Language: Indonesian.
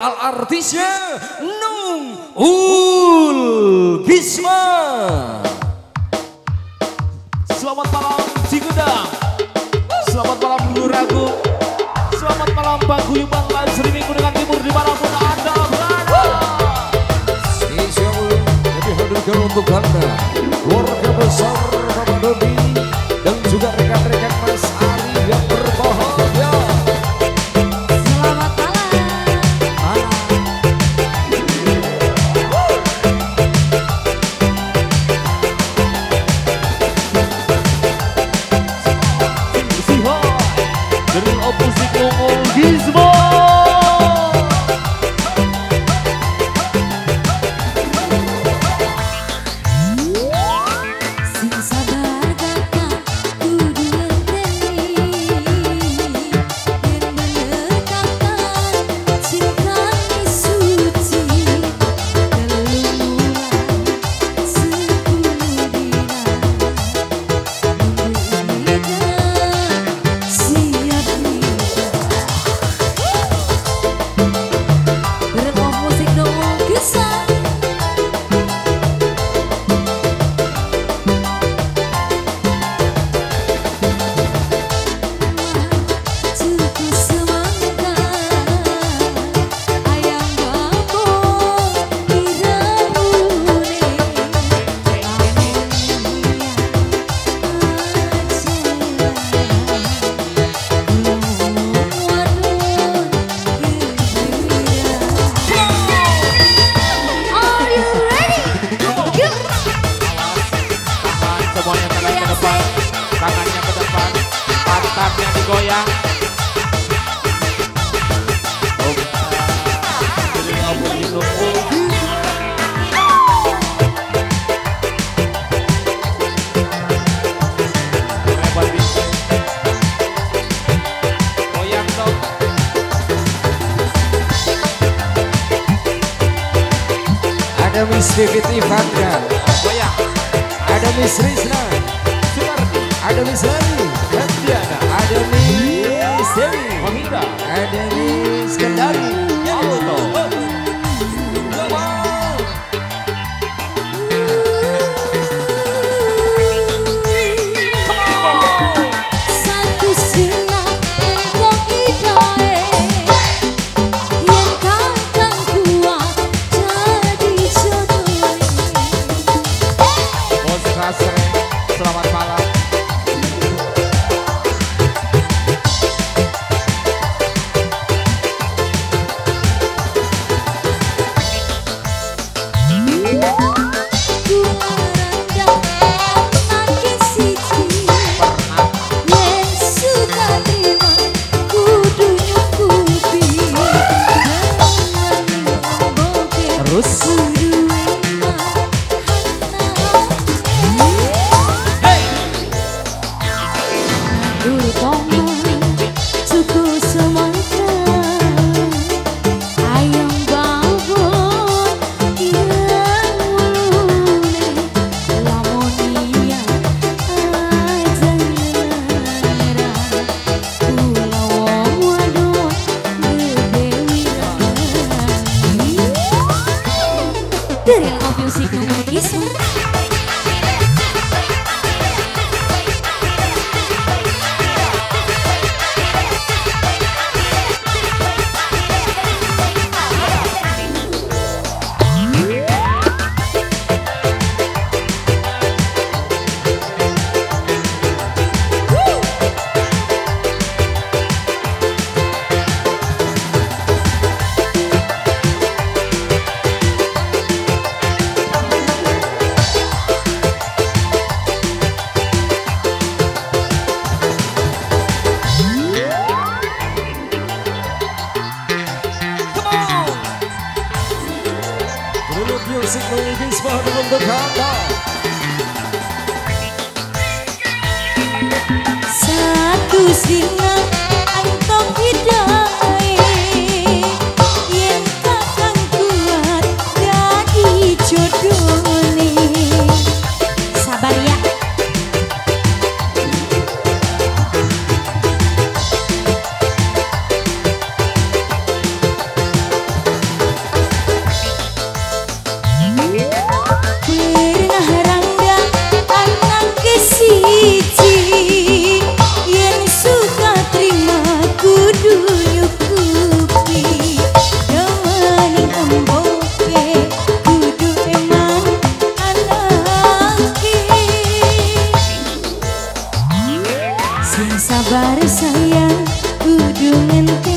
artisnya Nung Ul Bisma. Selamat malam Cigudang, selamat malam Luragung, selamat malam Paguyuban live streaming Kuningan Timur dimanapun Anda berada. Spesial lebih hadirkan untuk Anda keluarga besar Bapak Dodi dan juga rekan-rekan Mas Ari yang berbahagia. Musik Nung Bisma. Semuanya tangan ke depan, tangannya ke depan, pantatnya digoyang. Goyang dong. Ada Miss Vivit Ivandra, Goyang. ada Miss Rizna, ada Miss Lani, ada Miss Dewi, ada Miss Kendari, Selamat malam. Terus Musik Nung Bisma. Musik Nung Bisma untuk Anda. Satu singa antong hidai yen kakang kuat dadi jodone. Sabar ya. Sing sabar sayang kudu ngenteni